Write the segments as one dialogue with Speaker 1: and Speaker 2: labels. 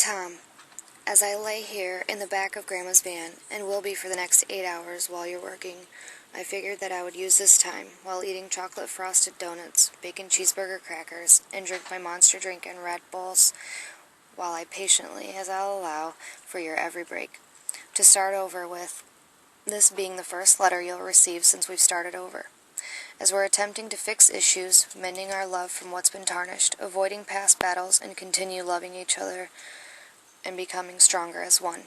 Speaker 1: Tom, as I lay here in the back of Grandma's van, and will be for the next 8 hours while you're working, I figured that I would use this time, while eating chocolate frosted donuts, bacon cheeseburger crackers, and drink my monster drink in Red Bulls, while I patiently, as I'll allow, for your every break, to start over with, this being the first letter you'll receive since we've started over. As we're attempting to fix issues, mending our love from what's been tarnished, avoiding past battles, and continue loving each other and becoming stronger as one.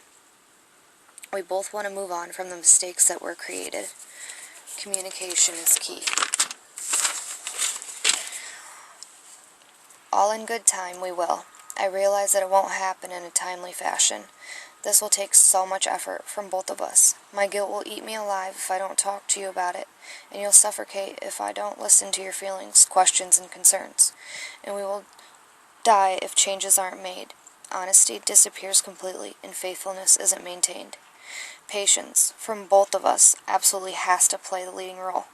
Speaker 1: We both want to move on from the mistakes that were created. Communication is key. All in good time, we will. I realize that it won't happen in a timely fashion. This will take so much effort from both of us. My guilt will eat me alive if I don't talk to you about it, and you'll suffocate if I don't listen to your feelings, questions, and concerns. And we will die if changes aren't made. Honesty disappears completely, and faithfulness isn't maintained. Patience, from both of us, absolutely has to play the leading role.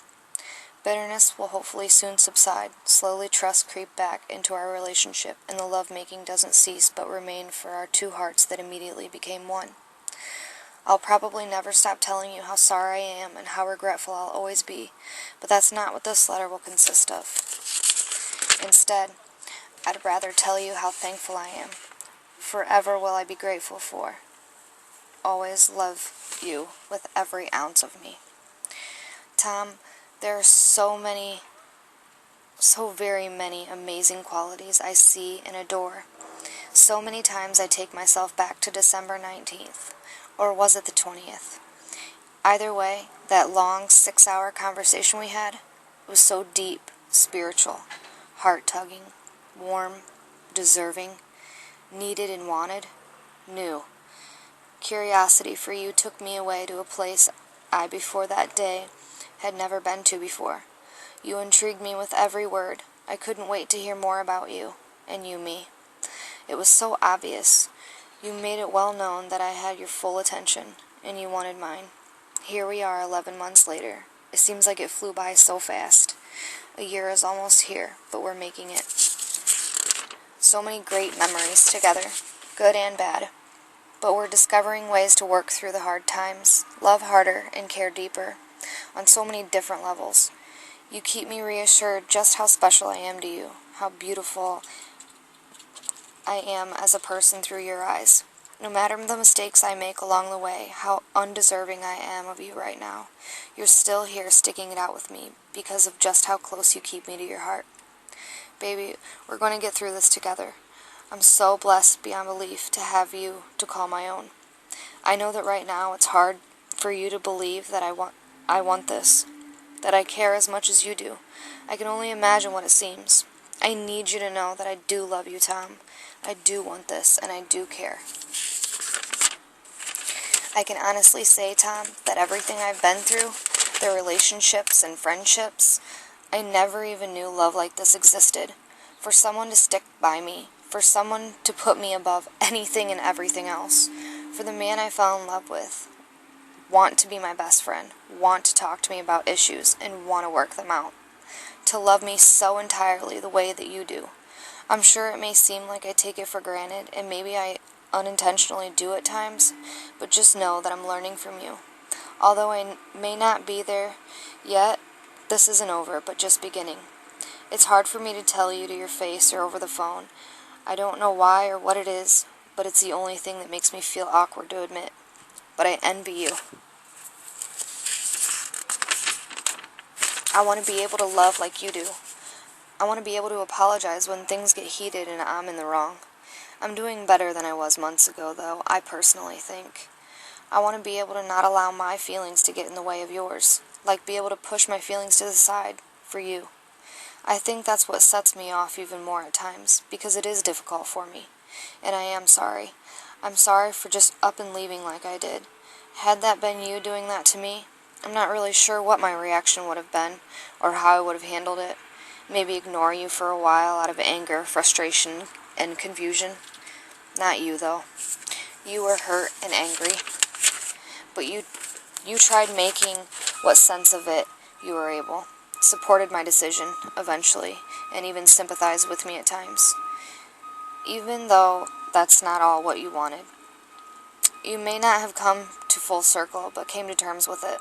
Speaker 1: Bitterness will hopefully soon subside. Slowly trust creep back into our relationship, and the love-making doesn't cease but remain for our two hearts that immediately became one. I'll probably never stop telling you how sorry I am and how regretful I'll always be, but that's not what this letter will consist of. Instead, I'd rather tell you how thankful I am. Forever will I be grateful for. Always love you with every ounce of me. Tom, there are so very many amazing qualities I see and adore. So many times I take myself back to December 19th, or was it the 20th? Either way, that long 6-hour conversation we had was so deep, spiritual, heart-tugging, warm, deserving, needed and wanted, new. Curiosity for you took me away to a place I, before that day, had never been to before. You intrigued me with every word. I couldn't wait to hear more about you, and you me. It was so obvious. You made it well known that I had your full attention, and you wanted mine. Here we are 11 months later. It seems like it flew by so fast. A year is almost here, but we're making it. So many great memories together, good and bad. But we're discovering ways to work through the hard times, love harder, and care deeper, on so many different levels. You keep me reassured just how special I am to you, how beautiful I am as a person through your eyes. No matter the mistakes I make along the way, how undeserving I am of you right now, you're still here sticking it out with me because of just how close you keep me to your heart. Baby, we're going to get through this together. I'm so blessed beyond belief to have you to call my own. I know that right now it's hard for you to believe that I want this, that I care as much as you do. I can only imagine what it seems. I need you to know that I do love you, Tom. I do want this, and I do care. I can honestly say, Tom, that everything I've been through, the relationships and friendships, I never even knew love like this existed. For someone to stick by me, for someone to put me above anything and everything else, for the man I fell in love with, want to be my best friend, want to talk to me about issues, and want to work them out. To love me so entirely the way that you do. I'm sure it may seem like I take it for granted, and maybe I unintentionally do at times, but just know that I'm learning from you. Although I may not be there yet, this isn't over, but just beginning. It's hard for me to tell you to your face or over the phone. I don't know why or what it is, but it's the only thing that makes me feel awkward to admit. But I envy you. I want to be able to love like you do. I want to be able to apologize when things get heated and I'm in the wrong. I'm doing better than I was months ago, though, I personally think. I want to be able to not allow my feelings to get in the way of yours, like be able to push my feelings to the side for you. I think that's what sets me off even more at times, because it is difficult for me, and I am sorry. I'm sorry for just up and leaving like I did. Had that been you doing that to me, I'm not really sure what my reaction would have been, or how I would have handled it. Maybe ignore you for a while out of anger, frustration, and confusion. Not you, though. You were hurt and angry, but you tried making what sense of it you were able, supported my decision, eventually, and even sympathized with me at times. Even though that's not all what you wanted. You may not have come to full circle, but came to terms with it,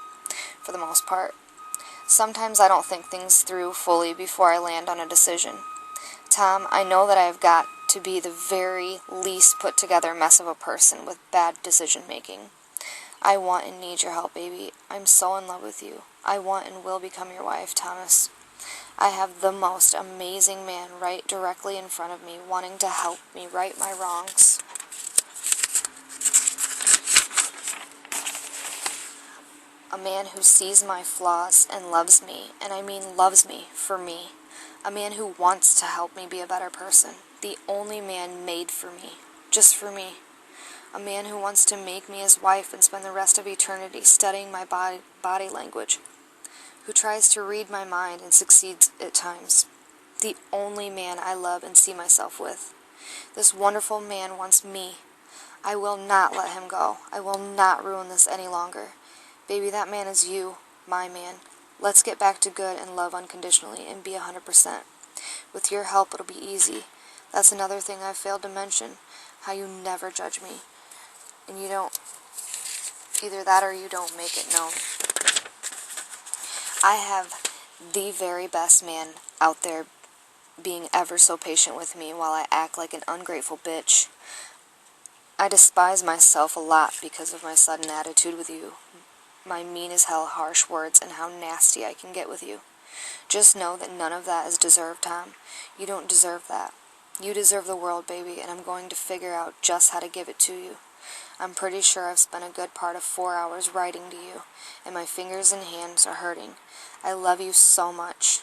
Speaker 1: for the most part. Sometimes I don't think things through fully before I land on a decision. Tom, I know that I have got to be the very least put together mess of a person with bad decision making. I want and need your help, baby. I'm so in love with you. I want and will become your wife, Thomas. I have the most amazing man right directly in front of me, wanting to help me right my wrongs. A man who sees my flaws and loves me, and I mean loves me for me. A man who wants to help me be a better person. The only man made for me. Just for me. A man who wants to make me his wife and spend the rest of eternity studying my body language. Who tries to read my mind and succeeds at times. The only man I love and see myself with. This wonderful man wants me. I will not let him go. I will not ruin this any longer. Baby, that man is you, my man. Let's get back to good and love unconditionally and be 100%. With your help, it'll be easy. That's another thing I've failed to mention, how you never judge me. And you don't, either that or you don't make it known. I have the very best man out there being ever so patient with me while I act like an ungrateful bitch. I despise myself a lot because of my sudden attitude with you. My mean as hell harsh words and how nasty I can get with you. Just know that none of that is deserved, Tom. You don't deserve that. You deserve the world, baby, and I'm going to figure out just how to give it to you. I'm pretty sure I've spent a good part of 4 hours writing to you, and my fingers and hands are hurting. I love you so much.